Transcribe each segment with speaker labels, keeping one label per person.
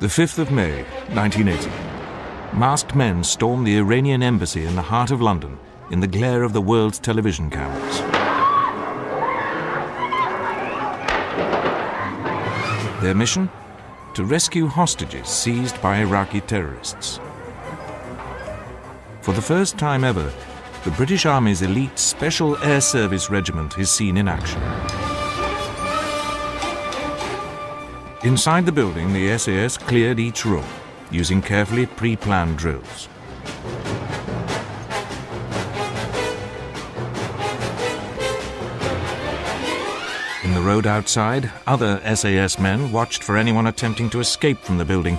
Speaker 1: The 5th of May, 1980. Masked men stormed the Iranian embassy in the heart of London in the glare of the world's television cameras. Their mission? To rescue hostages seized by Iraqi terrorists. For the first time ever, the British Army's elite Special Air Service Regiment is seen in action. Inside the building, the SAS cleared each room, using carefully pre-planned drills. In the road outside, other SAS men watched for anyone attempting to escape from the building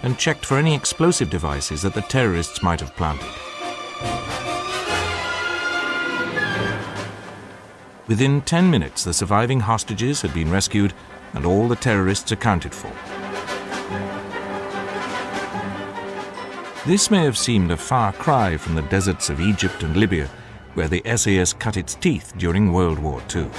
Speaker 1: and checked for any explosive devices that the terrorists might have planted. Within 10 minutes, the surviving hostages had been rescued and all the terrorists accounted for. This may have seemed a far cry from the deserts of Egypt and Libya, where the SAS cut its teeth during World War II.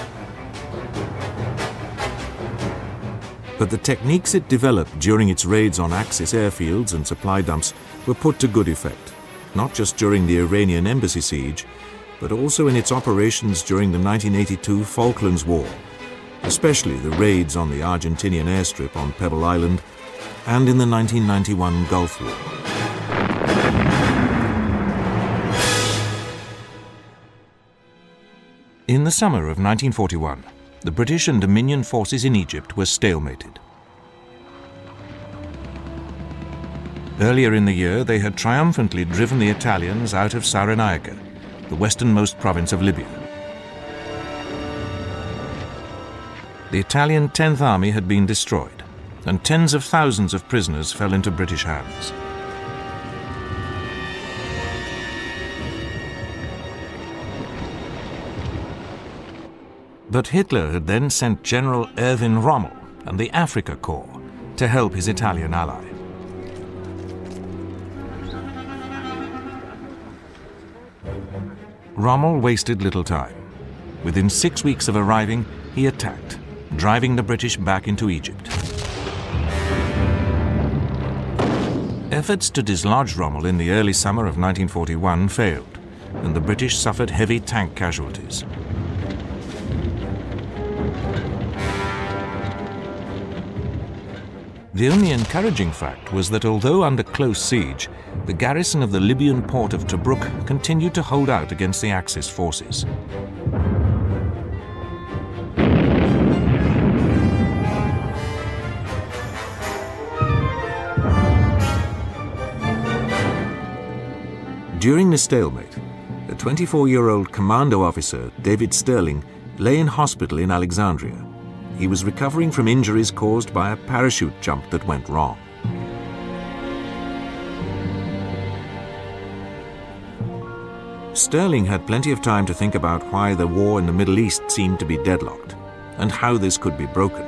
Speaker 1: But the techniques it developed during its raids on Axis airfields and supply dumps were put to good effect, not just during the Iranian embassy siege, but also in its operations during the 1982 Falklands War, especially the raids on the Argentinian airstrip on Pebble Island and in the 1991 Gulf War. In the summer of 1941, the British and Dominion forces in Egypt were stalemated. Earlier in the year, they had triumphantly driven the Italians out of Cyrenaica, the westernmost province of Libya. The Italian 10th Army had been destroyed, and tens of thousands of prisoners fell into British hands. But Hitler had then sent General Erwin Rommel and the Afrika Korps to help his Italian ally. Rommel wasted little time. Within 6 weeks of arriving, he attacked, driving the British back into Egypt. Efforts to dislodge Rommel in the early summer of 1941 failed, and the British suffered heavy tank casualties. The only encouraging fact was that although under close siege, the garrison of the Libyan port of Tobruk continued to hold out against the Axis forces. During the stalemate, a 24-year-old commando officer, David Stirling, lay in hospital in Alexandria. He was recovering from injuries caused by a parachute jump that went wrong. Stirling had plenty of time to think about why the war in the Middle East seemed to be deadlocked, and how this could be broken.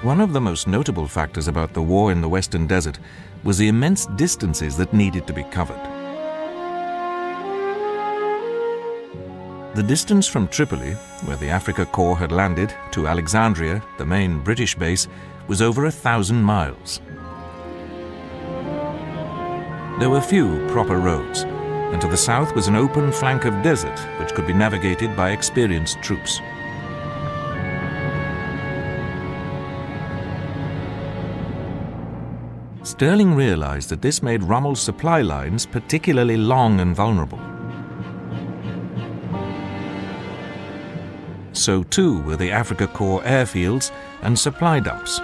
Speaker 1: One of the most notable factors about the war in the Western Desert was the immense distances that needed to be covered. The distance from Tripoli, where the Afrika Korps had landed, to Alexandria, the main British base, was over 1,000 miles. There were few proper roads, and to the south was an open flank of desert which could be navigated by experienced troops. Stirling realized that this made Rommel's supply lines particularly long and vulnerable. So too were the Afrika Korps airfields and supply dumps.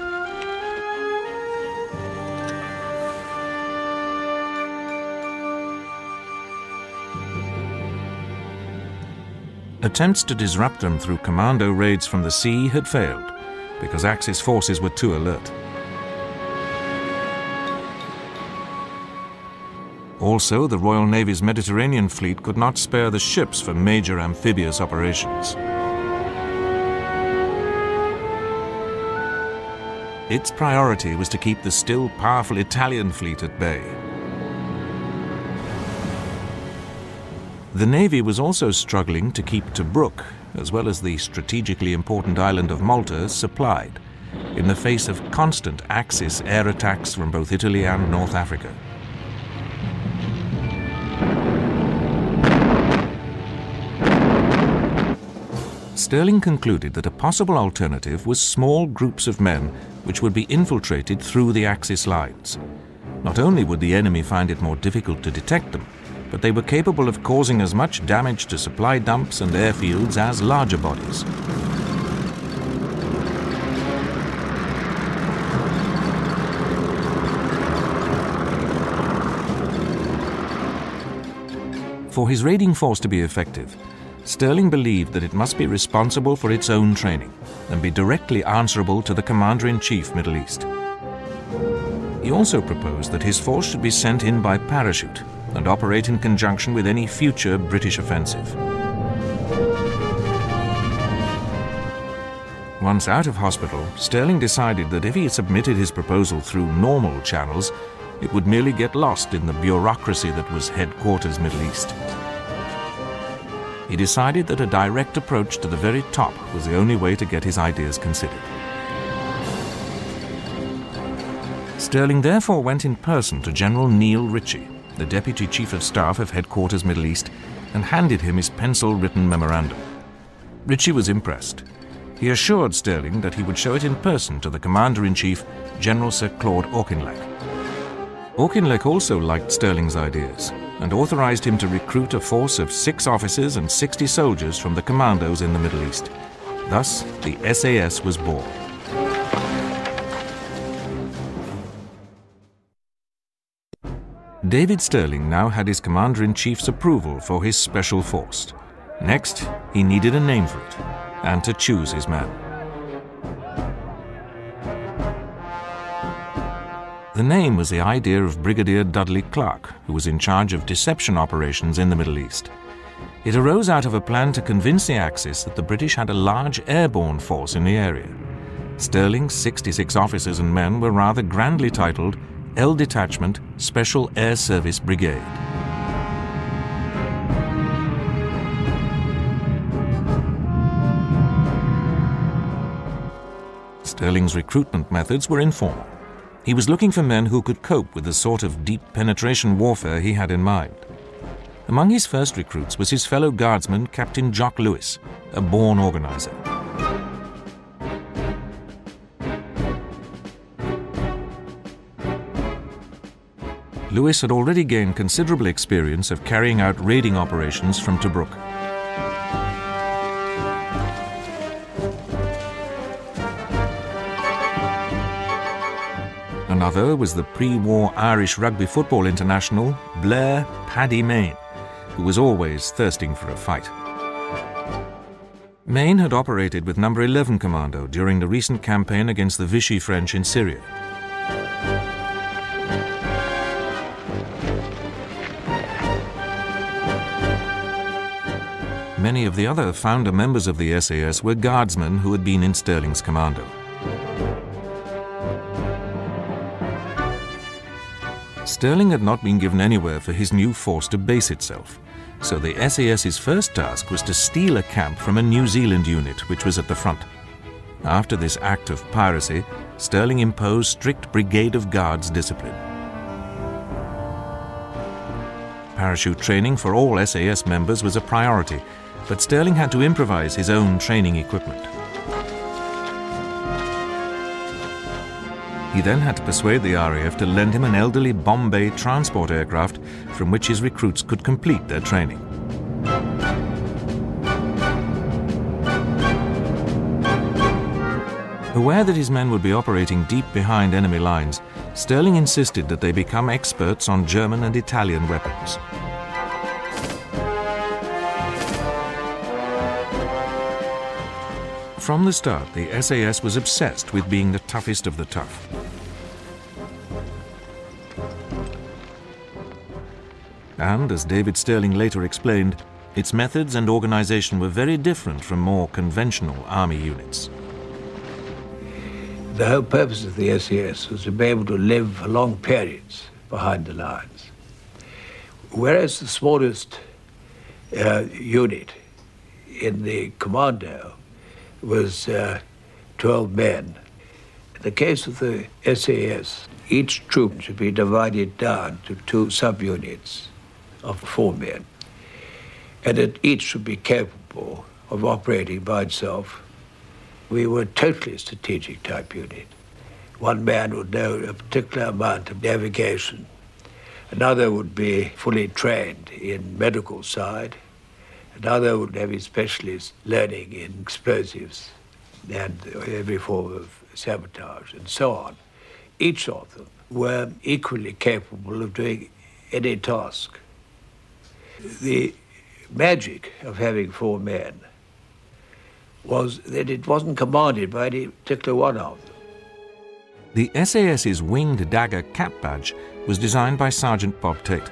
Speaker 1: Attempts to disrupt them through commando raids from the sea had failed because Axis forces were too alert. Also, the Royal Navy's Mediterranean fleet could not spare the ships for major amphibious operations. Its priority was to keep the still powerful Italian fleet at bay. The Navy was also struggling to keep Tobruk, as well as the strategically important island of Malta, supplied, in the face of constant Axis air attacks from both Italy and North Africa. Stirling concluded that a possible alternative was small groups of men which would be infiltrated through the Axis lines. Not only would the enemy find it more difficult to detect them, but they were capable of causing as much damage to supply dumps and airfields as larger bodies. For his raiding force to be effective, Stirling believed that it must be responsible for its own training and be directly answerable to the Commander-in-Chief Middle East. He also proposed that his force should be sent in by parachute and operate in conjunction with any future British offensive. Once out of hospital, Stirling decided that if he submitted his proposal through normal channels, it would merely get lost in the bureaucracy that was Headquarters Middle East. He decided that a direct approach to the very top was the only way to get his ideas considered. Stirling therefore went in person to General Neil Ritchie, the Deputy Chief of Staff of Headquarters Middle East, and handed him his pencil-written memorandum. Ritchie was impressed. He assured Stirling that he would show it in person to the Commander-in-Chief, General Sir Claude Auchinleck. Auchinleck also liked Stirling's ideas and authorized him to recruit a force of 6 officers and 60 soldiers from the commandos in the Middle East. Thus, the SAS was born. David Stirling now had his Commander-in-Chief's approval for his special force. Next, he needed a name for it, and to choose his man. The name was the idea of Brigadier Dudley Clark, who was in charge of deception operations in the Middle East. It arose out of a plan to convince the Axis that the British had a large airborne force in the area. Stirling's 66 officers and men were rather grandly titled L Detachment Special Air Service Brigade. Stirling's recruitment methods were informal. He was looking for men who could cope with the sort of deep penetration warfare he had in mind. Among his first recruits was his fellow guardsman, Captain Jock Lewis, a born organizer. Lewis had already gained considerable experience of carrying out raiding operations from Tobruk. Another was the pre-war Irish rugby football international, Blair "Paddy" Mayne, who was always thirsting for a fight. Mayne had operated with No. 11 Commando during the recent campaign against the Vichy French in Syria. Many of the other founder members of the SAS were guardsmen who had been in Stirling's commando. Stirling had not been given anywhere for his new force to base itself, so the SAS's first task was to steal a camp from a New Zealand unit which was at the front. After this act of piracy, Stirling imposed strict Brigade of Guards discipline. Parachute training for all SAS members was a priority, but Stirling had to improvise his own training equipment. He then had to persuade the RAF to lend him an elderly Bombay transport aircraft from which his recruits could complete their training. Aware that his men would be operating deep behind enemy lines, Stirling insisted that they become experts on German and Italian weapons. From the start, the SAS was obsessed with being the toughest of the tough. And, as David Stirling later explained, its methods and organization were very different from more conventional army units.
Speaker 2: The whole purpose of the SAS was to be able to live for long periods behind the lines. Whereas the smallest unit in the commando was 12 men. In the case of the SAS, each troop should be divided down to 2 subunits of 4 men, and that each should be capable of operating by itself. We were a totally strategic type unit. One man would know a particular amount of navigation. Another would be fully trained in medical side. Another would have his specialist learning in explosives and every form of sabotage and so on. Each of them were equally capable of doing any task. The magic of having 4 men was that it wasn't commanded by any particular one of them.
Speaker 1: The SAS's winged dagger cap badge was designed by Sergeant Bob Tate.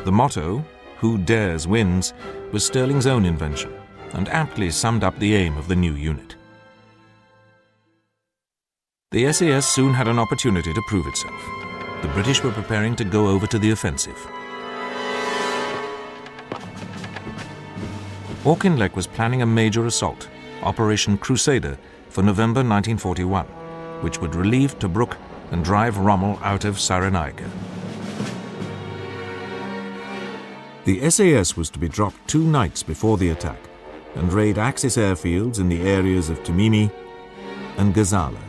Speaker 1: The motto, "Who dares wins," was Stirling's own invention and aptly summed up the aim of the new unit. The SAS soon had an opportunity to prove itself. The British were preparing to go over to the offensive. Auchinleck was planning a major assault, Operation Crusader, for November 1941, which would relieve Tobruk and drive Rommel out of Cyrenaica. The SAS was to be dropped 2 nights before the attack and raid Axis airfields in the areas of Timimi and Gazala.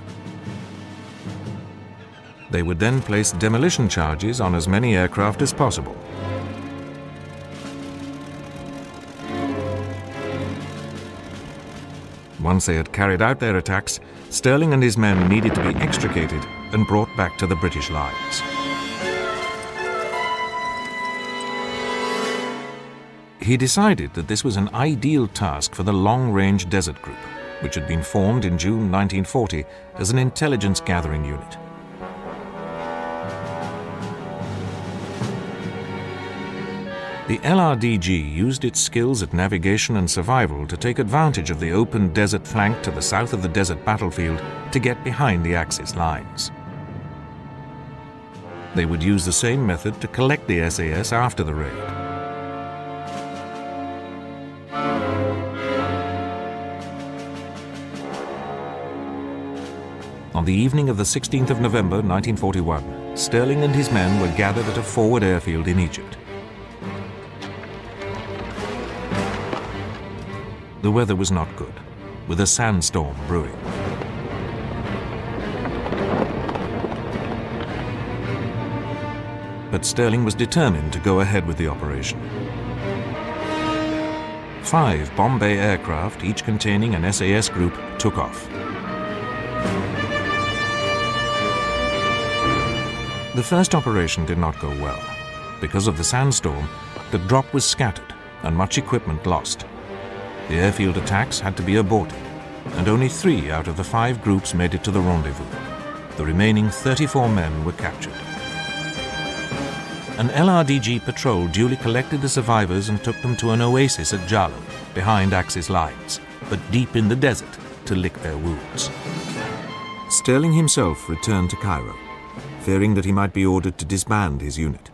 Speaker 1: They would then place demolition charges on as many aircraft as possible. Once they had carried out their attacks, Stirling and his men needed to be extricated and brought back to the British lines. He decided that this was an ideal task for the Long-Range Desert Group, which had been formed in June 1940 as an intelligence gathering unit. The LRDG used its skills at navigation and survival to take advantage of the open desert flank to the south of the desert battlefield to get behind the Axis lines. They would use the same method to collect the SAS after the raid. On the evening of the 16th of November 1941, Stirling and his men were gathered at a forward airfield in Egypt. The weather was not good, with a sandstorm brewing. But Stirling was determined to go ahead with the operation. 5 Bombay aircraft, each containing an SAS group, took off. The first operation did not go well. Because of the sandstorm, the drop was scattered and much equipment lost. The airfield attacks had to be aborted, and only 3 out of the 5 groups made it to the rendezvous. The remaining 34 men were captured. An LRDG patrol duly collected the survivors and took them to an oasis at Jalo, behind Axis lines, but deep in the desert, to lick their wounds. Stirling himself returned to Cairo, fearing that he might be ordered to disband his unit.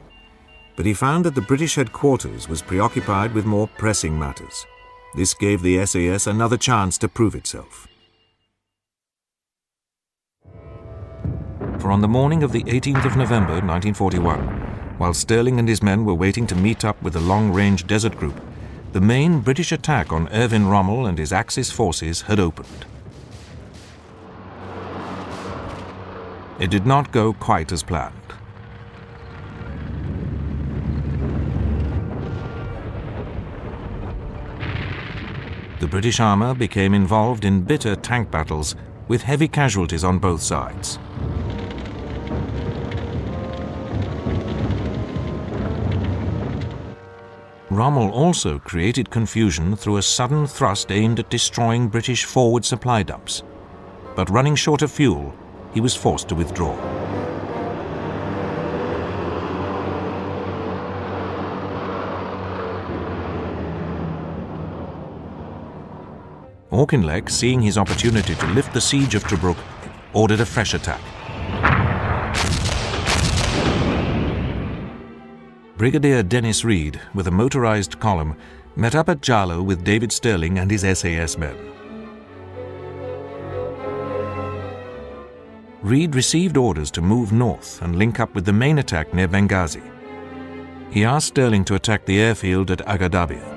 Speaker 1: But he found that the British headquarters was preoccupied with more pressing matters. This gave the SAS another chance to prove itself. For on the morning of the 18th of November 1941, while Stirling and his men were waiting to meet up with the Long-Range Desert Group, the main British attack on Erwin Rommel and his Axis forces had opened. It did not go quite as planned. The British armour became involved in bitter tank battles with heavy casualties on both sides. Rommel also created confusion through a sudden thrust aimed at destroying British forward supply dumps. But running short of fuel, he was forced to withdraw. Auchinleck, seeing his opportunity to lift the siege of Tobruk, ordered a fresh attack. Brigadier Dennis Reed, with a motorized column, met up at Jalo with David Stirling and his SAS men. Reed received orders to move north and link up with the main attack near Benghazi. He asked Stirling to attack the airfield at Agadabia.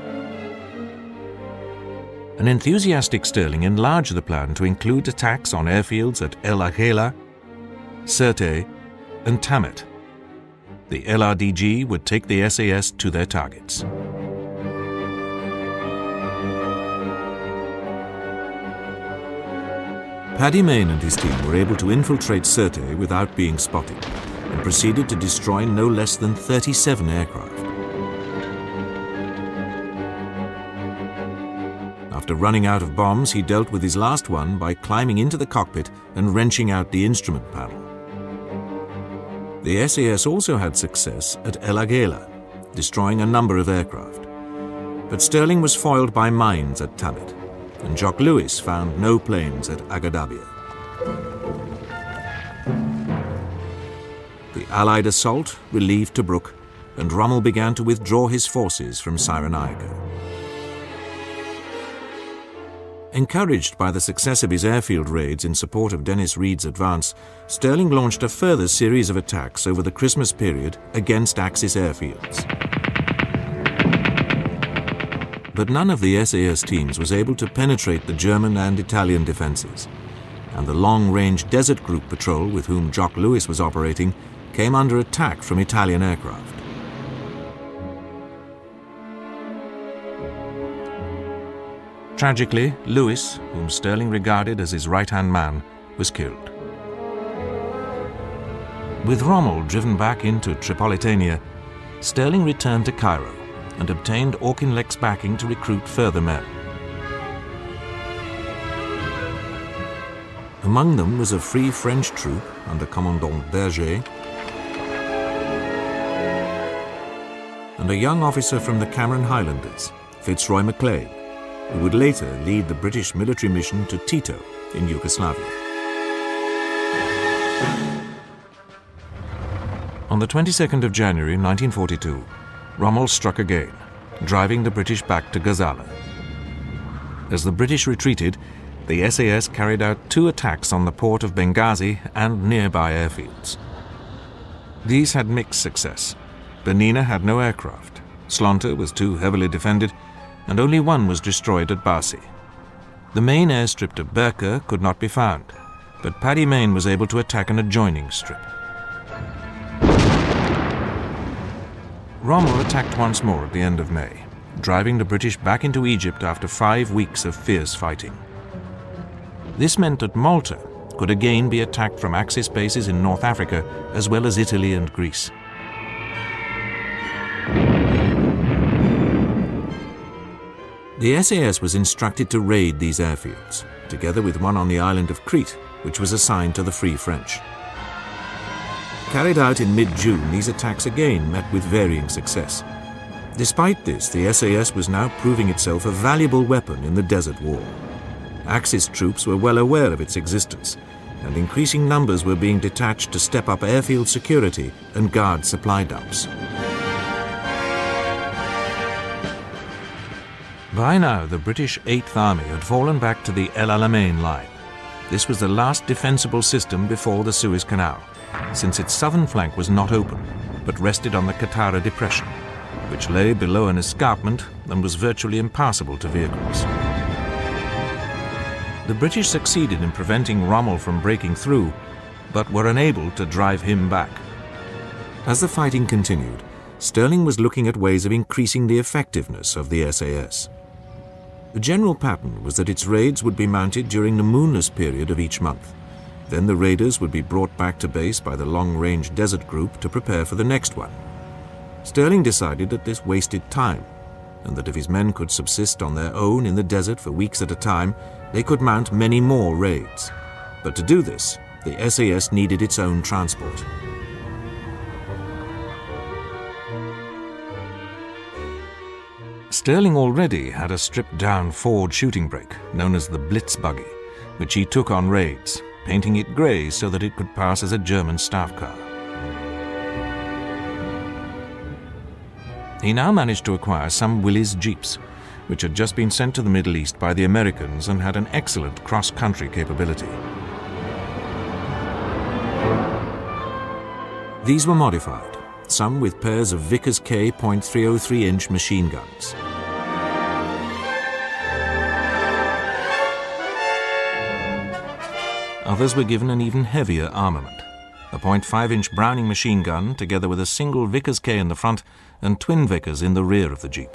Speaker 1: An enthusiastic Stirling enlarged the plan to include attacks on airfields at El Aghela, Sirte, and Tamet. The LRDG would take the SAS to their targets. Paddy Mayne and his team were able to infiltrate Sirte without being spotted and proceeded to destroy no less than 37 aircraft. After running out of bombs, he dealt with his last one by climbing into the cockpit and wrenching out the instrument panel. The SAS also had success at El Aghela, destroying a number of aircraft. But Stirling was foiled by mines at Tamet, and Jock Lewis found no planes at Agadabia. The Allied assault relieved Tobruk, and Rommel began to withdraw his forces from Cyrenaica. Encouraged by the success of his airfield raids in support of Dennis Reed's advance, Stirling launched a further series of attacks over the Christmas period against Axis airfields. But none of the SAS teams was able to penetrate the German and Italian defences, and the long-range Desert Group patrol with whom Jock Lewis was operating came under attack from Italian aircraft. Tragically, Lewis, whom Stirling regarded as his right-hand man, was killed. With Rommel driven back into Tripolitania, Stirling returned to Cairo and obtained Auchinleck's backing to recruit further men. Among them was a Free French troop under Commandant Berger and a young officer from the Cameron Highlanders, Fitzroy MacLean, who would later lead the British military mission to Tito in Yugoslavia. On the 22nd of January 1942, Rommel struck again, driving the British back to Gazala. As the British retreated, the SAS carried out 2 attacks on the port of Benghazi and nearby airfields. These had mixed success. Bernina had no aircraft, Slonta was too heavily defended, and only one was destroyed at Barsi. The main airstrip of Berka could not be found, but Paddy Mayne was able to attack an adjoining strip. Rommel attacked once more at the end of May, driving the British back into Egypt after 5 weeks of fierce fighting. This meant that Malta could again be attacked from Axis bases in North Africa as well as Italy and Greece. The SAS was instructed to raid these airfields, together with one on the island of Crete, which was assigned to the Free French. Carried out in mid-June, these attacks again met with varying success. Despite this, the SAS was now proving itself a valuable weapon in the Desert War. Axis troops were well aware of its existence, and increasing numbers were being detached to step up airfield security and guard supply dumps. By now, the British 8th Army had fallen back to the El Alamein line. This was the last defensible system before the Suez Canal, since its southern flank was not open, but rested on the Qattara Depression, which lay below an escarpment and was virtually impassable to vehicles. The British succeeded in preventing Rommel from breaking through, but were unable to drive him back. As the fighting continued, Stirling was looking at ways of increasing the effectiveness of the SAS. The general pattern was that its raids would be mounted during the moonless period of each month. Then the raiders would be brought back to base by the long-range Desert Group to prepare for the next one. Stirling decided that this wasted time, and that if his men could subsist on their own in the desert for weeks at a time, they could mount many more raids. But to do this, the SAS needed its own transport. Stirling already had a stripped-down Ford shooting brake, known as the Blitz buggy, which he took on raids, painting it grey so that it could pass as a German staff car. He now managed to acquire some Willys Jeeps, which had just been sent to the Middle East by the Americans and had an excellent cross-country capability. These were modified, some with pairs of Vickers K .303-inch machine guns. Others were given an even heavier armament, a .5-inch Browning machine gun together with a single Vickers K in the front and twin Vickers in the rear of the Jeep.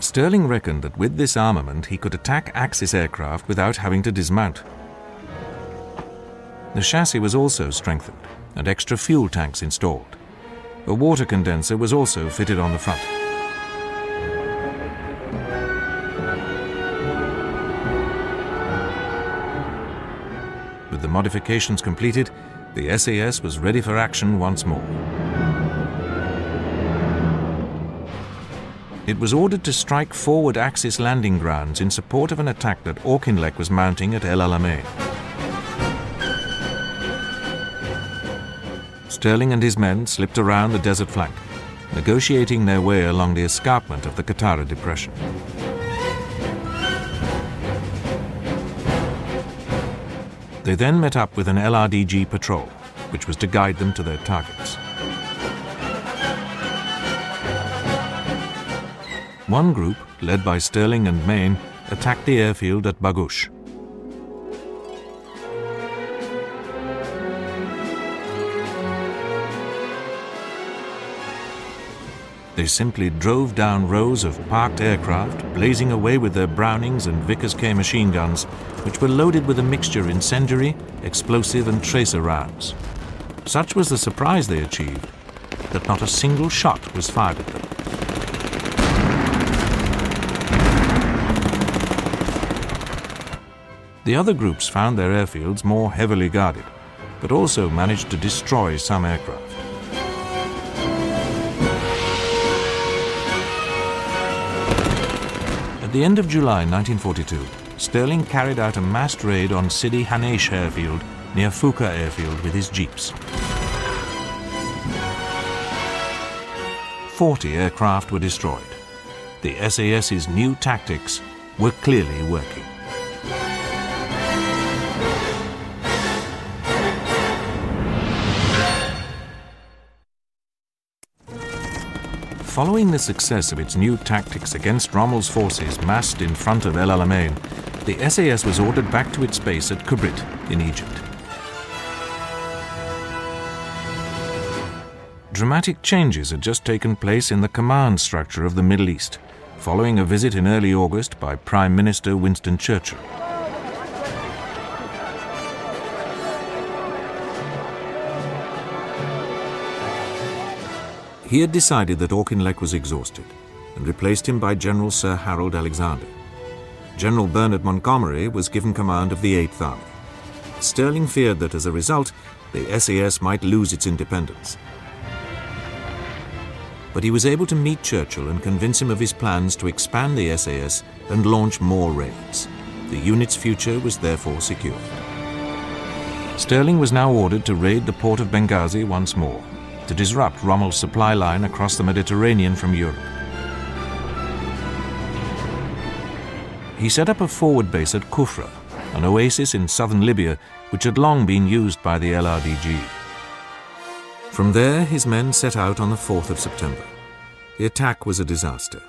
Speaker 1: Stirling reckoned that with this armament he could attack Axis aircraft without having to dismount. The chassis was also strengthened and extra fuel tanks installed. A water condenser was also fitted on the front. With the modifications completed, the SAS was ready for action once more. It was ordered to strike forward Axis landing grounds in support of an attack that Auchinleck was mounting at El Alamein. Stirling and his men slipped around the desert flank, negotiating their way along the escarpment of the Qattara Depression. They then met up with an LRDG patrol, which was to guide them to their targets. One group, led by Stirling and Main, attacked the airfield at Baghosh. They simply drove down rows of parked aircraft, blazing away with their Brownings and Vickers K machine guns, which were loaded with a mixture of incendiary, explosive and tracer rounds. Such was the surprise they achieved that not a single shot was fired at them. The other groups found their airfields more heavily guarded, but also managed to destroy some aircraft. At the end of July 1942, Stirling carried out a massed raid on Sidi Hanesh airfield near Fuka airfield with his jeeps. 40 aircraft were destroyed. The SAS's new tactics were clearly working. Following the success of its new tactics against Rommel's forces massed in front of El Alamein, the SAS was ordered back to its base at Kubrit in Egypt. Dramatic changes had just taken place in the command structure of the Middle East, following a visit in early August by Prime Minister Winston Churchill. He had decided that Auchinleck was exhausted and replaced him by General Sir Harold Alexander. General Bernard Montgomery was given command of the 8th Army. Stirling feared that as a result, the SAS might lose its independence. But he was able to meet Churchill and convince him of his plans to expand the SAS and launch more raids. The unit's future was therefore secured. Stirling was now ordered to raid the port of Benghazi once more, to disrupt Rommel's supply line across the Mediterranean from Europe. He set up a forward base at Kufra, an oasis in southern Libya which had long been used by the LRDG. From there, his men set out on the 4th of September. The attack was a disaster.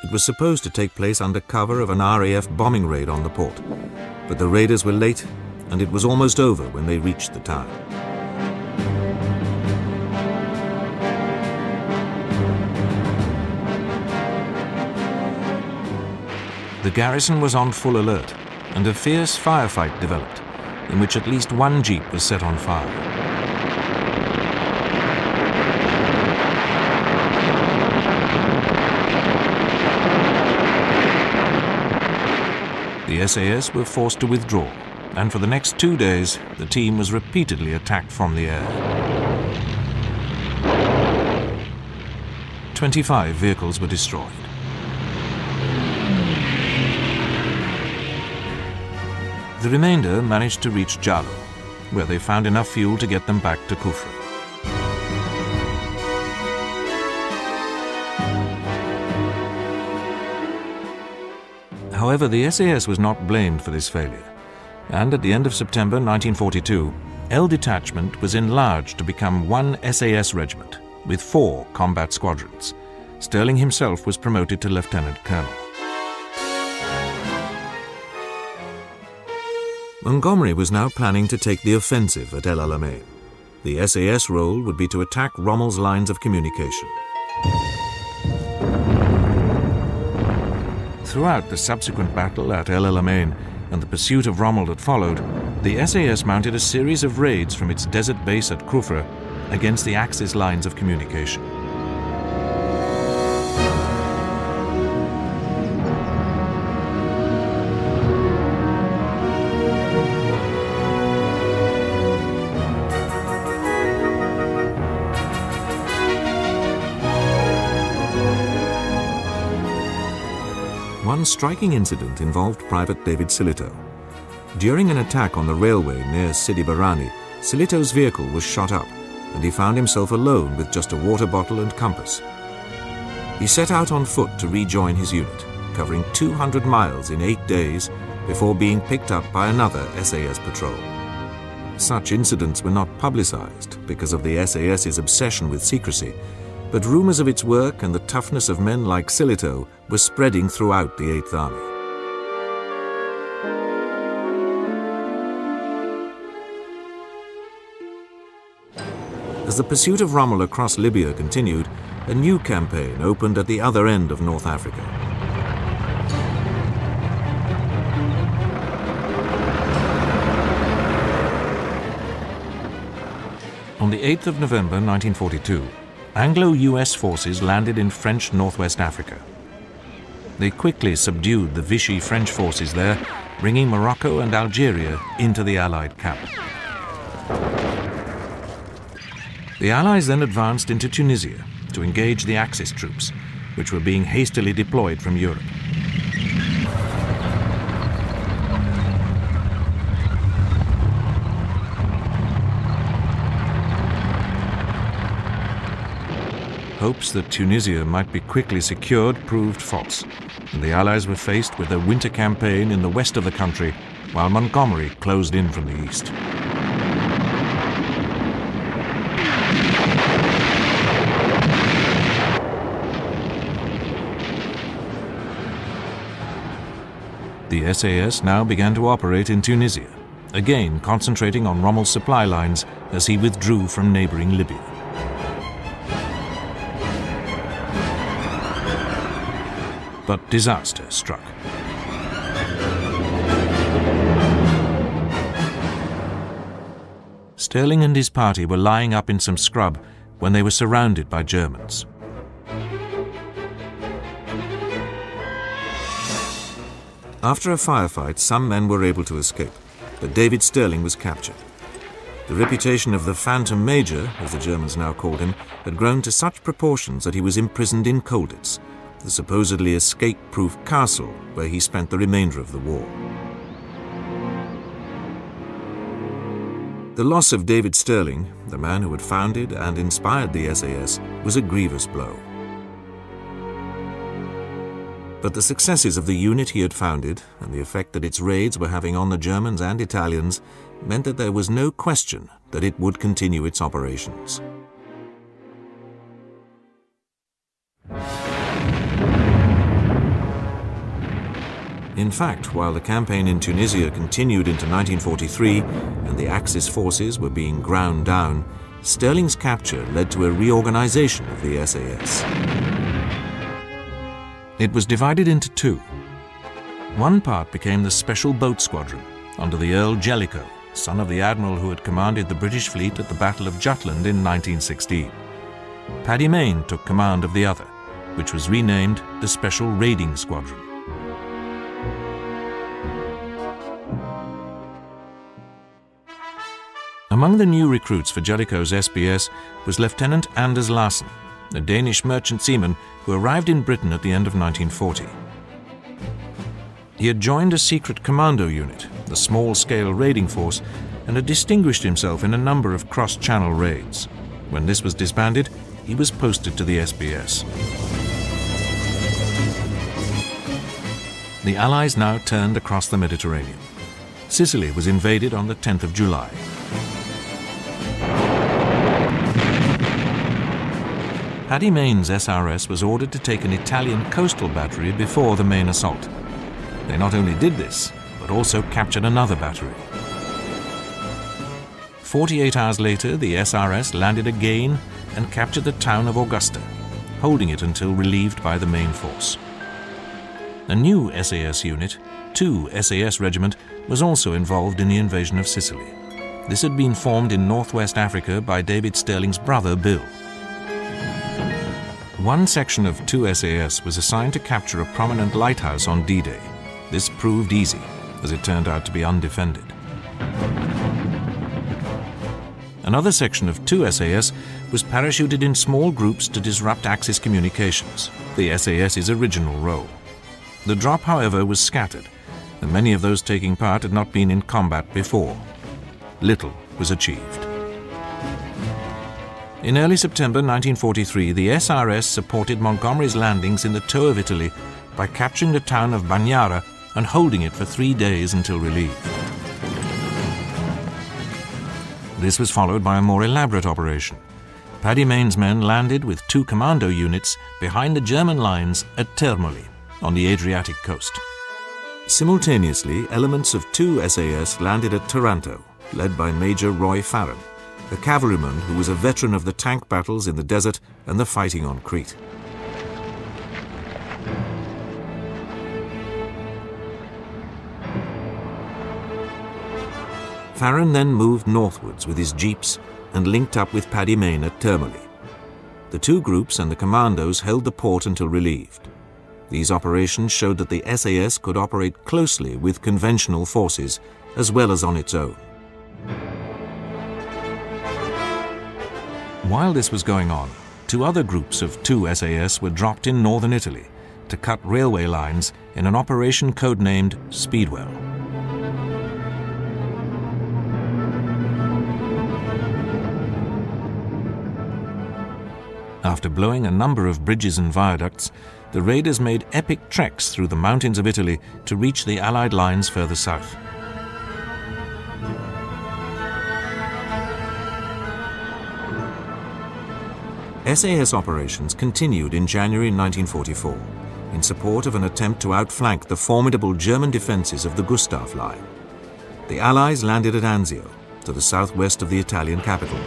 Speaker 1: It was supposed to take place under cover of an RAF bombing raid on the port, but the raiders were late and it was almost over when they reached the town. The garrison was on full alert, and a fierce firefight developed, in which at least one jeep was set on fire. The SAS were forced to withdraw, and for the next 2 days, the team was repeatedly attacked from the air. 25 vehicles were destroyed. The remainder managed to reach Jalo, where they found enough fuel to get them back to Kufra. However, the SAS was not blamed for this failure, and at the end of September 1942, L Detachment was enlarged to become one SAS regiment with 4 combat squadrons. Stirling himself was promoted to lieutenant colonel. Montgomery was now planning to take the offensive at El Alamein. The SAS role would be to attack Rommel's lines of communication. Throughout the subsequent battle at El Alamein and the pursuit of Rommel that followed, the SAS mounted a series of raids from its desert base at Kufra against the Axis lines of communication. One striking incident involved Private David Sillitoe. During an attack on the railway near Sidi Barrani, Sillitoe's vehicle was shot up, and he found himself alone with just a water bottle and compass. He set out on foot to rejoin his unit, covering 200 miles in 8 days before being picked up by another SAS patrol. Such incidents were not publicized because of the SAS's obsession with secrecy, but rumors of its work and the toughness of men like Sillitoe were spreading throughout the 8th Army. As the pursuit of Rommel across Libya continued, a new campaign opened at the other end of North Africa. On the 8th of November 1942, Anglo-US forces landed in French Northwest Africa. They quickly subdued the Vichy French forces there, bringing Morocco and Algeria into the Allied camp. The Allies then advanced into Tunisia to engage the Axis troops, which were being hastily deployed from Europe. Hopes that Tunisia might be quickly secured proved false, and the Allies were faced with a winter campaign in the west of the country, while Montgomery closed in from the east. The SAS now began to operate in Tunisia, again concentrating on Rommel's supply lines as he withdrew from neighboring Libya. But disaster struck. Stirling and his party were lying up in some scrub when they were surrounded by Germans. After a firefight, some men were able to escape, but David Stirling was captured. The reputation of the Phantom Major, as the Germans now called him, had grown to such proportions that he was imprisoned in Colditz, the supposedly escape-proof castle where he spent the remainder of the war. The loss of David Stirling, the man who had founded and inspired the SAS, was a grievous blow. But the successes of the unit he had founded and the effect that its raids were having on the Germans and Italians meant that there was no question that it would continue its operations. In fact, while the campaign in Tunisia continued into 1943 and the Axis forces were being ground down, Stirling's capture led to a reorganization of the SAS. It was divided into 2. One part became the Special Boat Squadron under the Earl Jellicoe, son of the admiral who had commanded the British fleet at the Battle of Jutland in 1916. Paddy Mayne took command of the other, which was renamed the Special Raiding Squadron. Among the new recruits for Jellicoe's SBS was Lieutenant Anders Larsen, a Danish merchant seaman who arrived in Britain at the end of 1940. He had joined a secret commando unit a small-scale raiding force, and had distinguished himself in a number of cross-channel raids. When this was disbanded, he was posted to the SBS. The Allies now turned across the Mediterranean. Sicily was invaded on the 10th of July. Paddy Mayne's SRS was ordered to take an Italian coastal battery before the main assault. They not only did this, but also captured another battery. 48 hours later, the SRS landed again and captured the town of Augusta, holding it until relieved by the main force. A new SAS unit, 2 SAS Regiment, was also involved in the invasion of Sicily. This had been formed in northwest Africa by David Stirling's brother Bill. One section of 2 SAS was assigned to capture a prominent lighthouse on D-Day. This proved easy, as it turned out to be undefended. Another section of 2 SAS was parachuted in small groups to disrupt Axis communications, the SAS's original role. The drop, however, was scattered, and many of those taking part had not been in combat before. Little was achieved. In early September 1943, the SRS supported Montgomery's landings in the toe of Italy by capturing the town of Bagnara and holding it for 3 days until relieved. This was followed by a more elaborate operation. Paddy Mayne's men landed with 2 commando units behind the German lines at Termoli, on the Adriatic coast. Simultaneously, elements of 2 SAS landed at Taranto, led by Major Roy Farren, a cavalryman who was a veteran of the tank battles in the desert and the fighting on Crete. Farren then moved northwards with his jeeps and linked up with Paddy Mayne at Termoli. The 2 groups and the commandos held the port until relieved. These operations showed that the SAS could operate closely with conventional forces as well as on its own. While this was going on, 2 other groups of 2 SAS were dropped in northern Italy to cut railway lines in an operation codenamed Speedwell. After blowing a number of bridges and viaducts, the raiders made epic treks through the mountains of Italy to reach the Allied lines further south. SAS operations continued in January 1944 in support of an attempt to outflank the formidable German defences of the Gustav Line. The Allies landed at Anzio, to the southwest of the Italian capital,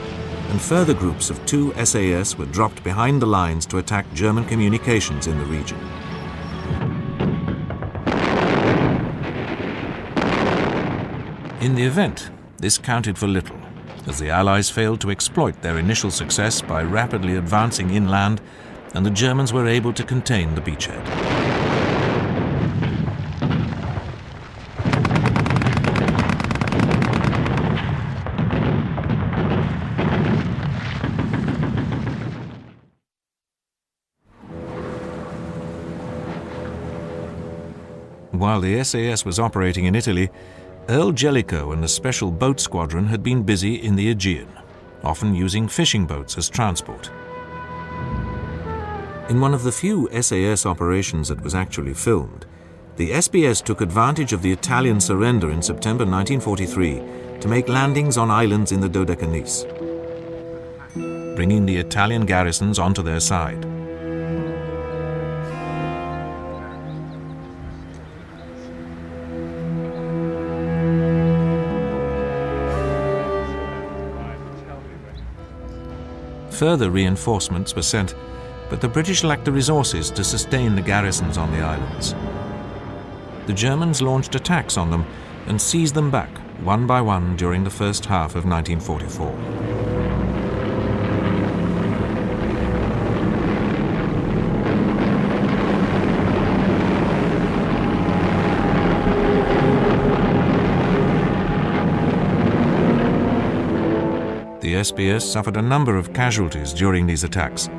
Speaker 1: and further groups of 2 SAS were dropped behind the lines to attack German communications in the region. In the event, this counted for little, as the Allies failed to exploit their initial success by rapidly advancing inland, and the Germans were able to contain the beachhead. While the SAS was operating in Italy, Earl Jellicoe and the Special Boat Squadron had been busy in the Aegean, often using fishing boats as transport. In one of the few SAS operations that was actually filmed, the SBS took advantage of the Italian surrender in September 1943 to make landings on islands in the Dodecanese, bringing the Italian garrisons onto their side. Further reinforcements were sent, but the British lacked the resources to sustain the garrisons on the islands. The Germans launched attacks on them and seized them back one by one during the first half of 1944. The SBS suffered a number of casualties during these attacks,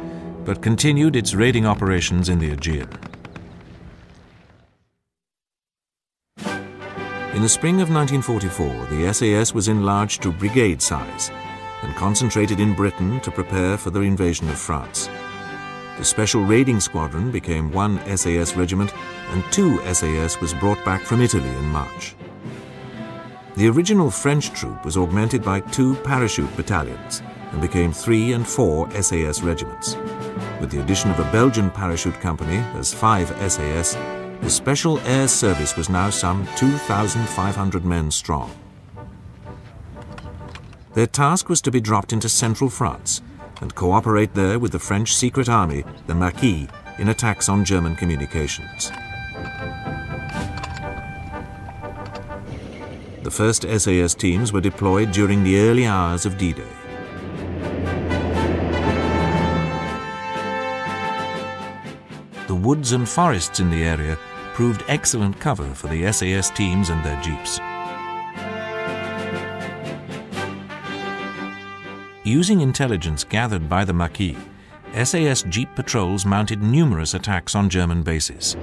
Speaker 1: but continued its raiding operations in the Aegean. In the spring of 1944, the SAS was enlarged to brigade size and concentrated in Britain to prepare for the invasion of France. The Special Raiding Squadron became one SAS regiment, and 2 SAS was brought back from Italy in March. The original French troop was augmented by 2 parachute battalions and became 3 and 4 SAS regiments. With the addition of a Belgian parachute company as 5 SAS, the Special Air Service was now some 2,500 men strong. Their task was to be dropped into central France and cooperate there with the French secret army, the Maquis, in attacks on German communications. The first SAS teams were deployed during the early hours of D-Day. The woods and forests in the area proved excellent cover for the SAS teams and their jeeps. Using intelligence gathered by the Maquis, SAS jeep patrols mounted numerous attacks on German bases.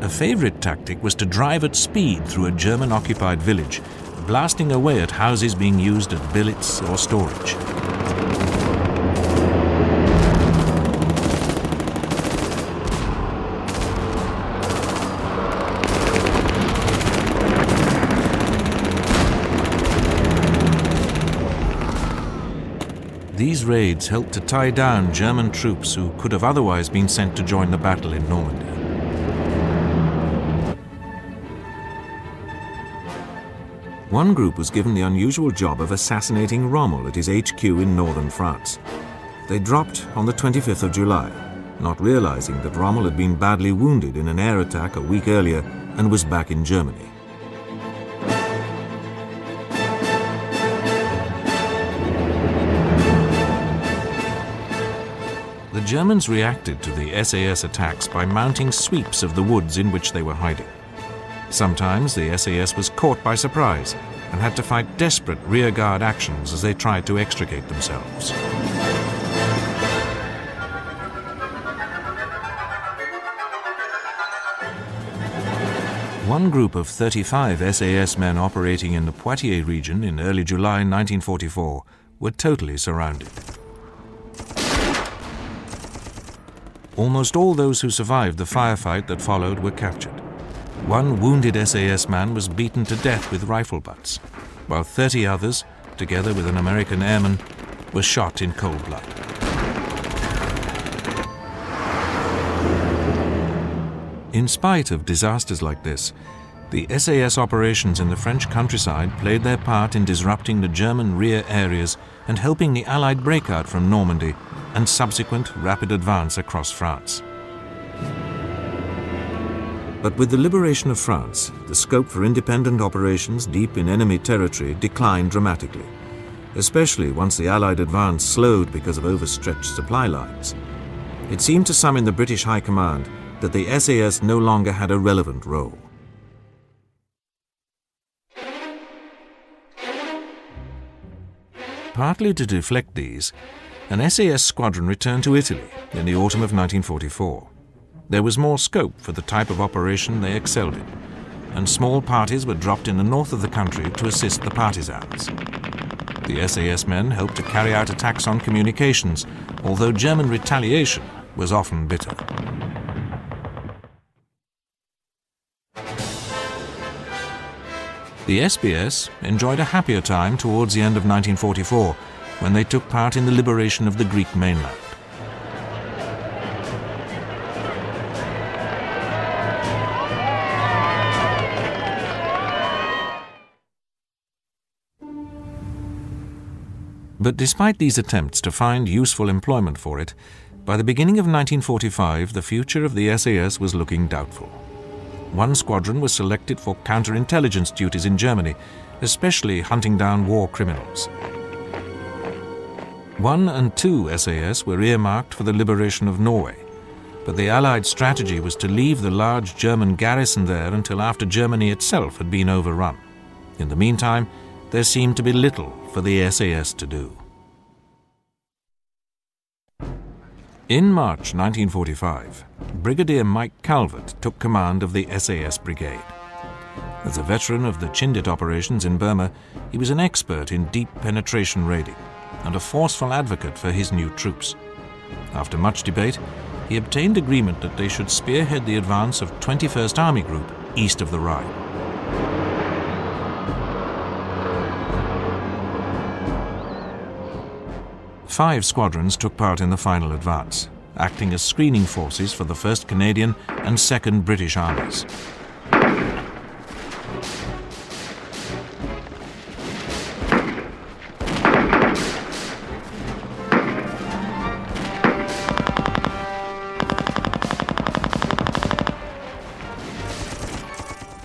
Speaker 1: A favorite tactic was to drive at speed through a German-occupied village, blasting away at houses being used as billets or storage. These raids helped to tie down German troops who could have otherwise been sent to join the battle in Normandy. One group was given the unusual job of assassinating Rommel at his HQ in northern France. They dropped on the 25th of July, not realizing that Rommel had been badly wounded in an air attack a week earlier and was back in Germany. The Germans reacted to the SAS attacks by mounting sweeps of the woods in which they were hiding. Sometimes the SAS was caught by surprise and had to fight desperate rearguard actions as they tried to extricate themselves. One group of 35 SAS men operating in the Poitiers region in early July 1944 were totally surrounded. Almost all those who survived the firefight that followed were captured. One wounded SAS man was beaten to death with rifle butts, while 30 others, together with an American airman, were shot in cold blood. In spite of disasters like this, the SAS operations in the French countryside played their part in disrupting the German rear areas and helping the Allied breakout from Normandy and subsequent rapid advance across France. But with the liberation of France, the scope for independent operations deep in enemy territory declined dramatically, especially once the Allied advance slowed because of overstretched supply lines. It seemed to some in the British High Command that the SAS no longer had a relevant role. Partly to deflect these, an SAS squadron returned to Italy in the autumn of 1944. There was more scope for the type of operation they excelled in, and small parties were dropped in the north of the country to assist the partisans. The SAS men helped to carry out attacks on communications, although German retaliation was often bitter. The SBS enjoyed a happier time towards the end of 1944, when they took part in the liberation of the Greek mainland. But despite these attempts to find useful employment for it, by the beginning of 1945 the future of the SAS was looking doubtful. One squadron was selected for counterintelligence duties in Germany, especially hunting down war criminals. 1 and 2 SAS were earmarked for the liberation of Norway, but the Allied strategy was to leave the large German garrison there until after Germany itself had been overrun. In the meantime, there seemed to be little for the SAS to do. In March 1945, Brigadier Mike Calvert took command of the SAS Brigade. As a veteran of the Chindit operations in Burma, he was an expert in deep penetration raiding and a forceful advocate for his new troops. After much debate, he obtained agreement that they should spearhead the advance of 21st Army Group east of the Rhine. Five squadrons took part in the final advance, acting as screening forces for the 1st Canadian and 2nd British Armies.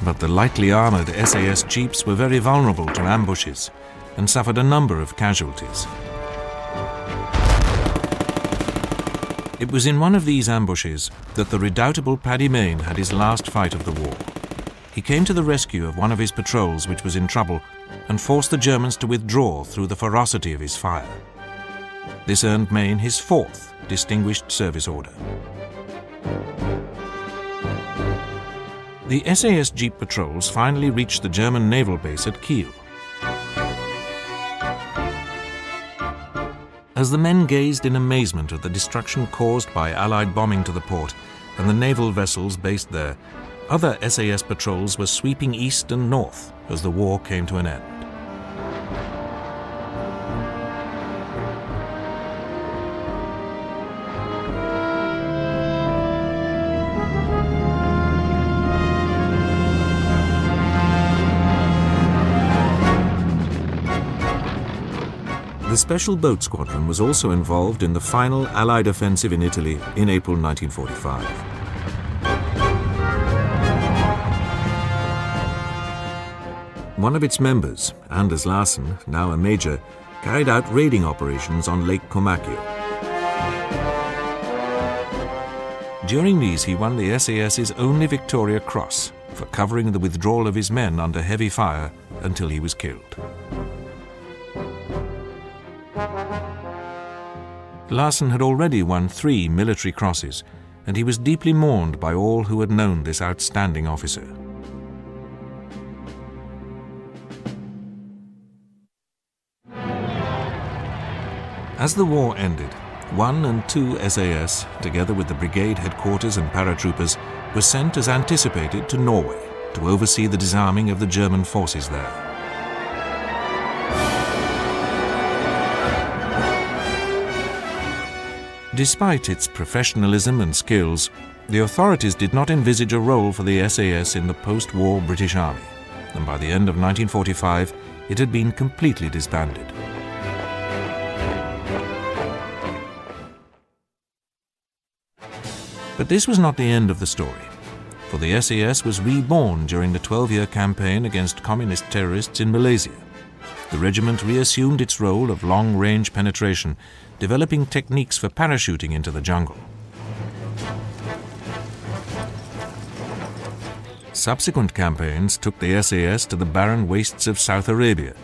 Speaker 1: But the lightly armoured SAS jeeps were very vulnerable to ambushes and suffered a number of casualties. It was in one of these ambushes that the redoubtable Paddy Mayne had his last fight of the war. He came to the rescue of one of his patrols which was in trouble and forced the Germans to withdraw through the ferocity of his fire. This earned Mayne his 4th Distinguished Service Order. The SAS jeep patrols finally reached the German naval base at Kiel. As the men gazed in amazement at the destruction caused by Allied bombing to the port and the naval vessels based there, other SAS patrols were sweeping east and north as the war came to an end. The Special Boat Squadron was also involved in the final Allied offensive in Italy in April 1945. One of its members, Anders Larsen, now a major, carried out raiding operations on Lake Comacchio. During these, he won the SAS's only Victoria Cross for covering the withdrawal of his men under heavy fire until he was killed. Larsen had already won 3 military crosses, and he was deeply mourned by all who had known this outstanding officer. As the war ended, 1 and 2 SAS, together with the brigade headquarters and paratroopers, were sent as anticipated to Norway to oversee the disarming of the German forces there. Despite its professionalism and skills, the authorities did not envisage a role for the SAS in the post-war British Army, and by the end of 1945 it had been completely disbanded. But this was not the end of the story, for the SAS was reborn during the 12-year campaign against communist terrorists in Malaysia. The regiment reassumed its role of long-range penetration, developing techniques for parachuting into the jungle. Subsequent campaigns took the SAS to the barren wastes of South Arabia,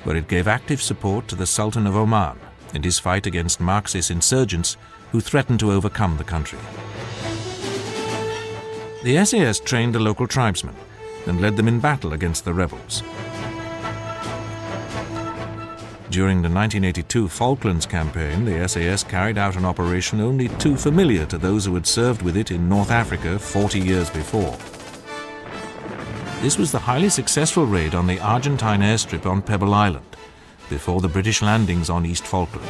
Speaker 1: where it gave active support to the Sultan of Oman in his fight against Marxist insurgents who threatened to overcome the country. The SAS trained the local tribesmen and led them in battle against the rebels. During the 1982 Falklands campaign, the SAS carried out an operation only too familiar to those who had served with it in North Africa 40 years before. This was the highly successful raid on the Argentine airstrip on Pebble Island, before the British landings on East Falkland.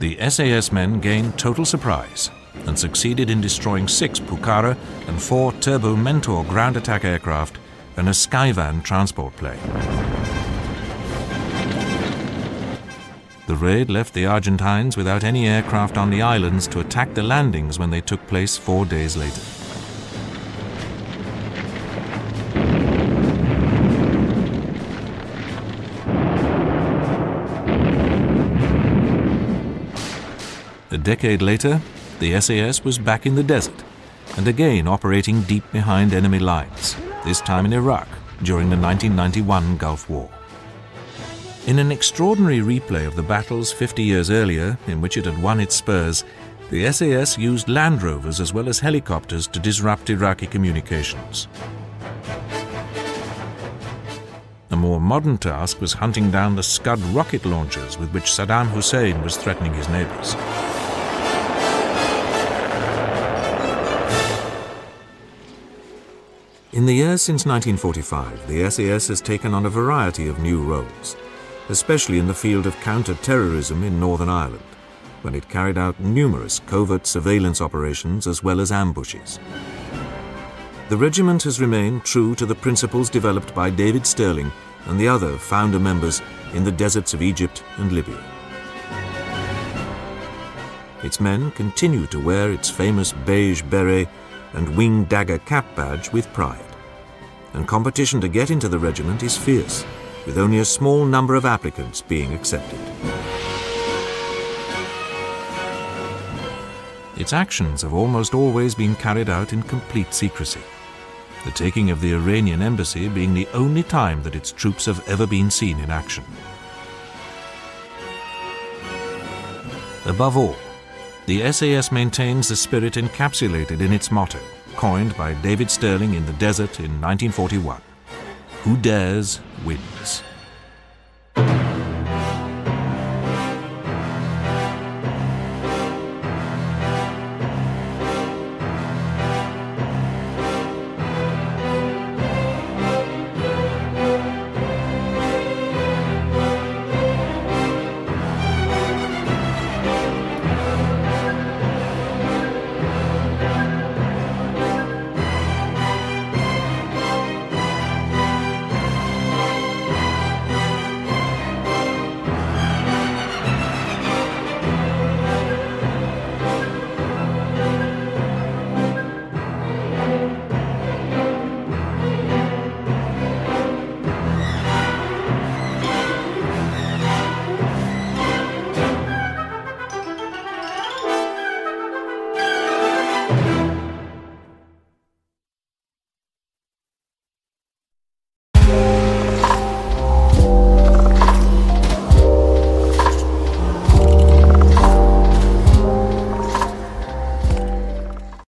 Speaker 1: The SAS men gained total surprise and succeeded in destroying 6 Pucara and 4 Turbo Mentor ground attack aircraft and a Skyvan transport plane. The raid left the Argentines without any aircraft on the islands to attack the landings when they took place 4 days later. A decade later, the SAS was back in the desert and again operating deep behind enemy lines, this time in Iraq during the 1991 Gulf War. In an extraordinary replay of the battles 50 years earlier, in which it had won its spurs, the SAS used Land Rovers as well as helicopters to disrupt Iraqi communications. A more modern task was hunting down the Scud rocket launchers with which Saddam Hussein was threatening his neighbours. In the years since 1945, the SAS has taken on a variety of new roles, especially in the field of counter-terrorism in Northern Ireland, when it carried out numerous covert surveillance operations as well as ambushes. The regiment has remained true to the principles developed by David Stirling and the other founder members in the deserts of Egypt and Libya. Its men continue to wear its famous beige beret and wing dagger cap badge with pride, and competition to get into the regiment is fierce, with only a small number of applicants being accepted. Its actions have almost always been carried out in complete secrecy, the taking of the Iranian embassy being the only time that its troops have ever been seen in action. Above all, the SAS maintains the spirit encapsulated in its motto, coined by David Stirling in the desert in 1941: "Who dares, wins."